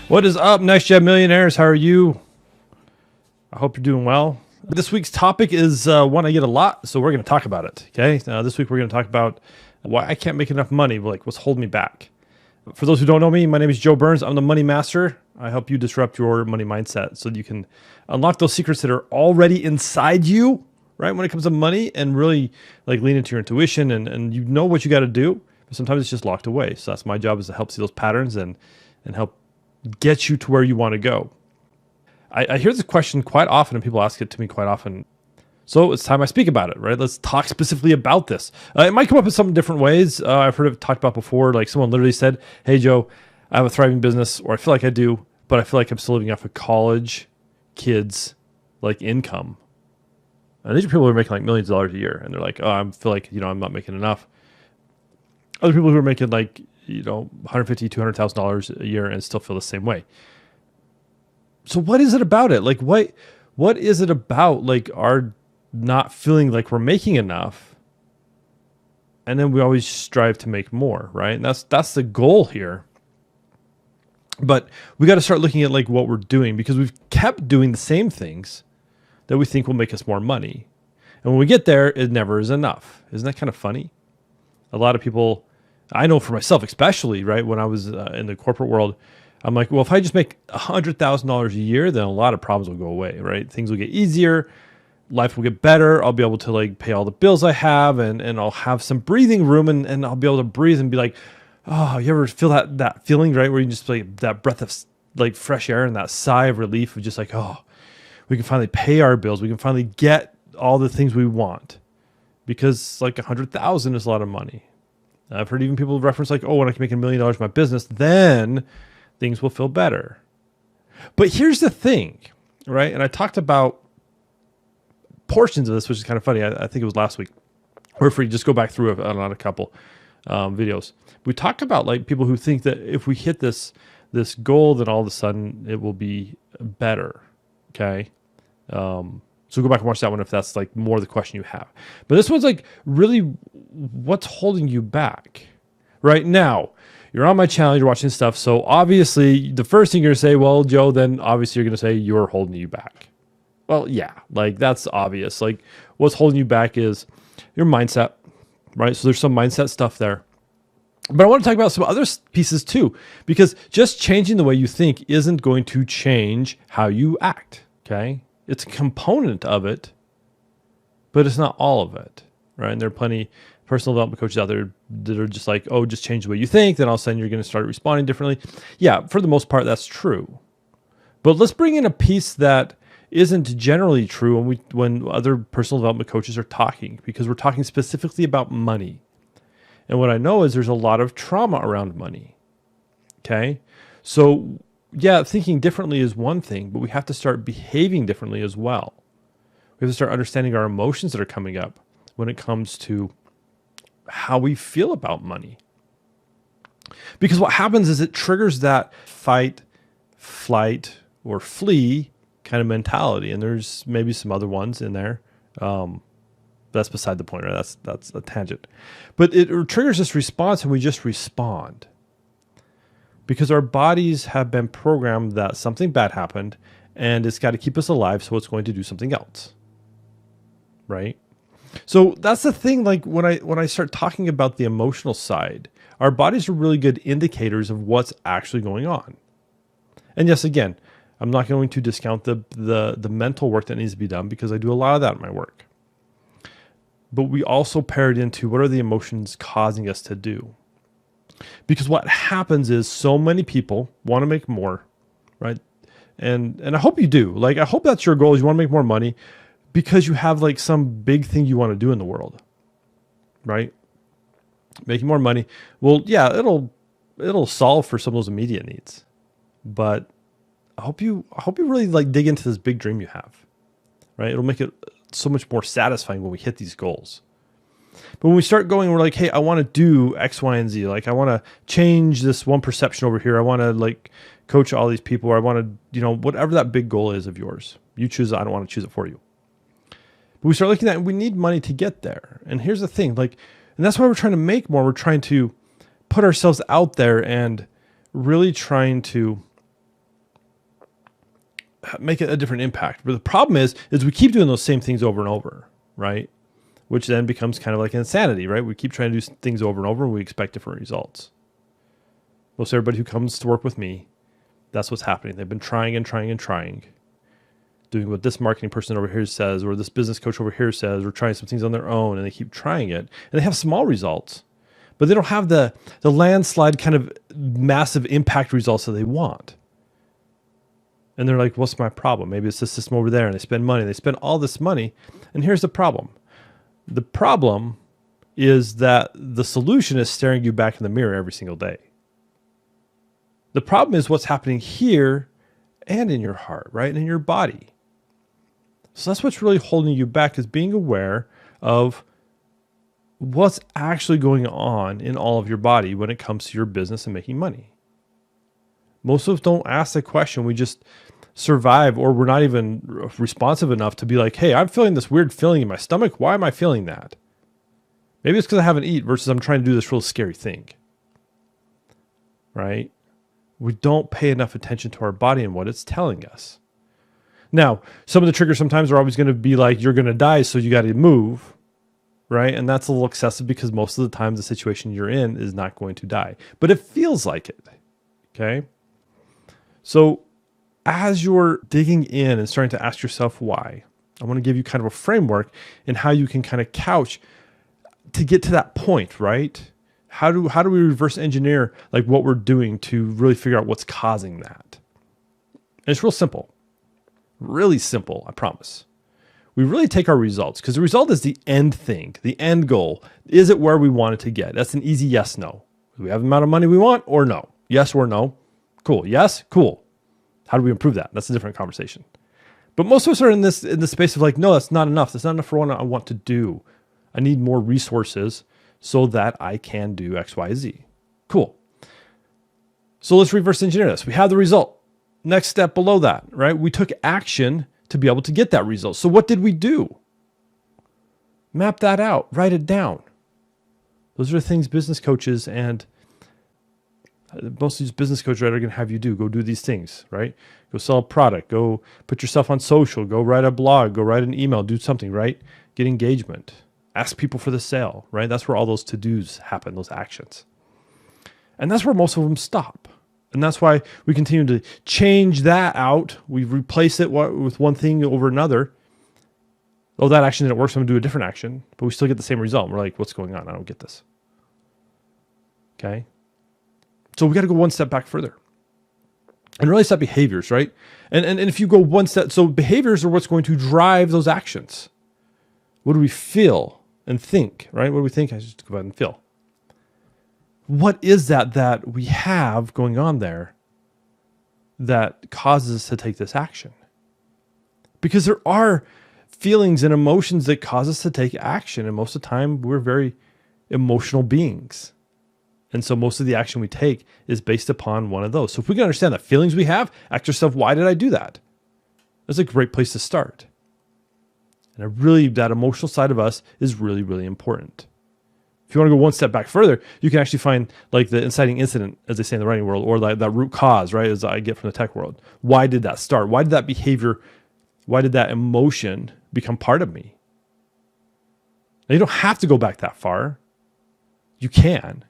What is up, Next Gen Millionaires? How are you? I hope you're doing well. This week's topic is one I get a lot, so we're going to talk about it. Okay, this week we're going to talk about why I can't make enough money, like what's holding me back. For those who don't know me, my name is Joe Burns. I'm the Money Master. I help you disrupt your money mindset so that you can unlock those secrets that are already inside you, right? When it comes to money, and really like lean into your intuition and you know what you got to do, but sometimes it's just locked away. So that's my job, is to help see those patterns and help get you to where you want to go. I hear this question quite often, and people ask it to me quite often. So it's time I speak about it, right? Let's talk specifically about this. It might come up in some different ways. I've heard it talked about before. Like someone literally said, "Hey Joe, I have a thriving business, or I feel like I do, but I feel like I'm still living off of college kids like income." And these are people who are making like millions of dollars a year, and they're like, "Oh, I feel like I'm not making enough." Other people who are making like $150,000, $200,000 a year and still feel the same way. So what is it about it? Like what is it about like our not feeling like we're making enough? And then we always strive to make more, right? And that's the goal here. But we got to start looking at like what we're doing, because we've kept doing the same things that we think will make us more money. And when we get there, it never is enough. Isn't that kind of funny? A lot of people, I know for myself especially, right, when I was in the corporate world, I'm like, well, if I just make $100,000 a year, then a lot of problems will go away, right? Things will get easier, life will get better. I'll be able to like pay all the bills I have, and I'll have some breathing room, and I'll be able to breathe and be like, oh, you ever feel that feeling, right? Where you just like that breath of like fresh air and that sigh of relief of just like, oh, we can finally pay our bills. We can finally get all the things we want, because like 100,000 is a lot of money. I've heard even people reference like, oh, when I can make $1 million in my business, then things will feel better. But here's the thing, right? And I talked about portions of this, which is kind of funny. I think it was last week, or if we just go back through on a couple videos, we talk about like people who think that if we hit this goal, then all of a sudden it will be better. Okay. So go back and watch that one if that's like more the question you have. But this one's like really what's holding you back right now. You're on my channel, you're watching stuff. So obviously the first thing you're going to say, well, Joe, then obviously you're going to say you're holding you back. Well, yeah, like that's obvious. Like what's holding you back is your mindset, right? So there's some mindset stuff there. But I want to talk about some other pieces too, because just changing the way you think isn't going to change how you act, okay? It's a component of it, but it's not all of it, right? And there are plenty of personal development coaches out there that are just like, oh, just change the way you think, then all of a sudden you're going to start responding differently. Yeah, for the most part, that's true. But let's bring in a piece that isn't generally true when other personal development coaches are talking, because we're talking specifically about money. And what I know is there's a lot of trauma around money, okay? So yeah, thinking differently is one thing, but we have to start behaving differently as well. We have to start understanding our emotions that are coming up when it comes to how we feel about money. Because what happens is it triggers that fight, flight, or flee kind of mentality. And there's maybe some other ones in there. That's beside the point, right? That's a tangent. But it triggers this response, and we just respond. Because our bodies have been programmed that something bad happened, and it's got to keep us alive, so it's going to do something else, right? So that's the thing. Like when I start talking about the emotional side, our bodies are really good indicators of what's actually going on. And yes, again, I'm not going to discount the mental work that needs to be done, because I do a lot of that in my work. But we also pair it into what are the emotions causing us to do. Because what happens is so many people want to make more, right? And I hope you do. Like, I hope that's your goal, is you want to make more money because you have like some big thing you want to do in the world, right? Making more money. Well, yeah, it'll solve for some of those immediate needs. But I hope you really like dig into this big dream you have, right? It'll make it so much more satisfying when we hit these goals. But when we start going, we're like, hey, I want to do X, Y, and Z. Like, I want to change this one perception over here. I want to like coach all these people, or I want to, whatever that big goal is of yours. You choose it. I don't want to choose it for you. But we start looking at it, and we need money to get there. And here's the thing, like, and that's why we're trying to make more. We're trying to put ourselves out there and really trying to make a different impact. But the problem is we keep doing those same things over and over, right? Which then becomes kind of like insanity, right? We keep trying to do things over and over and we expect different results. Most everybody who comes to work with me, that's what's happening. They've been trying and trying and trying, doing what this marketing person over here says, or this business coach over here says, or trying some things on their own, and they keep trying it. And they have small results, but they don't have the landslide kind of massive impact results that they want. And they're like, what's my problem? Maybe it's the system over there, and they spend money. They spend all this money, and here's the problem. The problem is that the solution is staring you back in the mirror every single day. The problem is what's happening here and in your heart, right? And in your body. So that's what's really holding you back, is being aware of what's actually going on in all of your body when it comes to your business and making money. Most of us don't ask the question. We just survive, or we're not even responsive enough to be like, hey, I'm feeling this weird feeling in my stomach. Why am I feeling that? Maybe it's because I haven't eaten versus I'm trying to do this real scary thing. Right? We don't pay enough attention to our body and what it's telling us. Now, some of the triggers sometimes are always going to be like, you're going to die, so you got to move. Right? And that's a little excessive because most of the time the situation you're in is not going to die. But it feels like it. Okay? So as you're digging in and starting to ask yourself why, I want to give you kind of a framework in how you can kind of couch to get to that point, right? How do we reverse engineer like what we're doing to really figure out what's causing that? And it's real simple. Really simple, I promise. We really take our results, because the result is the end thing, the end goal. Is it where we want it to get? That's an easy yes, no. Do we have the amount of money we want or no? Yes or no? Cool. Yes? Cool. How do we improve that? That's a different conversation. But most of us are in this space of like, no, that's not enough. That's not enough for what I want to do. I need more resources so that I can do X, Y, Z. Cool. So let's reverse engineer this. We have the result. Next step below that, right? We took action to be able to get that result. So what did we do? Map that out. Write it down. Those are the things business coaches and most of these business coaches are going to have you do. Go do these things, right? Go sell a product. Go put yourself on social. Go write a blog. Go write an email. Do something, right? Get engagement. Ask people for the sale, right? That's where all those to-dos happen, those actions. And that's where most of them stop. And that's why we continue to change that out. We replace it with one thing over another. Oh, that action didn't work, so I'm going to do a different action. But we still get the same result. We're like, what's going on? I don't get this. Okay? So we got to go one step back further. And really set behaviors, right? And if you go one step, so behaviors are what's going to drive those actions. What do we feel and think, right? What do we think? I just go ahead and feel. What is that we have going on there that causes us to take this action? Because there are feelings and emotions that cause us to take action. And most of the time, we're very emotional beings. And so most of the action we take is based upon one of those. So if we can understand the feelings we have, ask yourself, why did I do that? That's a great place to start. And that emotional side of us is really, really important. If you want to go one step back further, you can actually find like the inciting incident, as they say in the writing world, or like that root cause, right? As I get from the tech world. Why did that start? Why did that behavior, why did that emotion become part of me? Now, you don't have to go back that far. You can.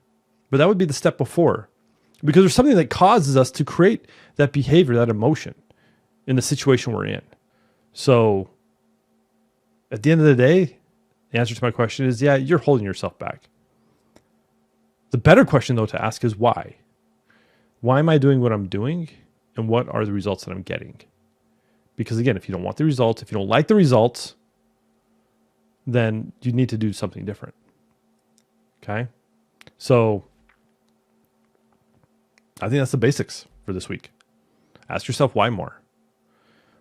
But that would be the step before, because there's something that causes us to create that behavior, that emotion in the situation we're in. So at the end of the day, the answer to my question is, yeah, you're holding yourself back. The better question, though, to ask is why? Why am I doing what I'm doing? And what are the results that I'm getting? Because again, if you don't want the results, if you don't like the results, then you need to do something different. Okay? So I think that's the basics for this week. Ask yourself why more.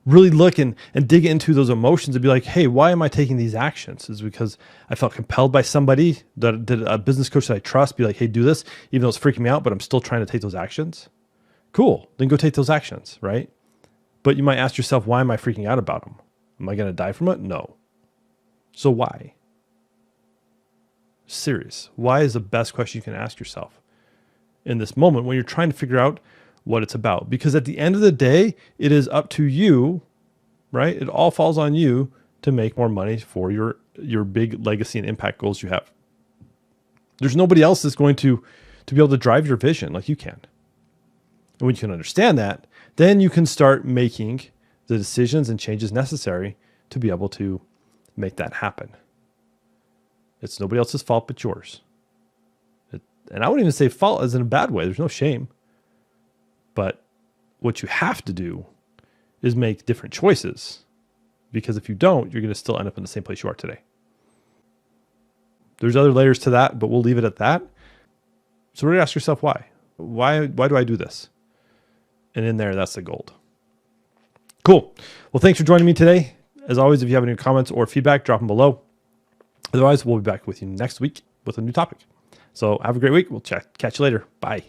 Really look and dig into those emotions and be like, hey, why am I taking these actions? Is it because I felt compelled by somebody, that did a business coach that I trust, be like, hey, do this, even though it's freaking me out, but I'm still trying to take those actions? Cool. Then go take those actions, right? But you might ask yourself, why am I freaking out about them? Am I going to die from it? No. So why? Serious. Why is the best question you can ask yourself in this moment when you're trying to figure out what it's about. Because at the end of the day, it is up to you, right? It all falls on you to make more money for your big legacy and impact goals you have. There's nobody else that's going to be able to drive your vision like you can. And when you can understand that, then you can start making the decisions and changes necessary to be able to make that happen. It's nobody else's fault but yours. And I wouldn't even say fault as in a bad way. There's no shame. But what you have to do is make different choices. Because if you don't, you're going to still end up in the same place you are today. There's other layers to that, but we'll leave it at that. So really ask yourself why. Why do I do this? And in there, that's the gold. Cool. Well, thanks for joining me today. As always, if you have any comments or feedback, drop them below. Otherwise, we'll be back with you next week with a new topic. So have a great week. We'll catch you later. Bye.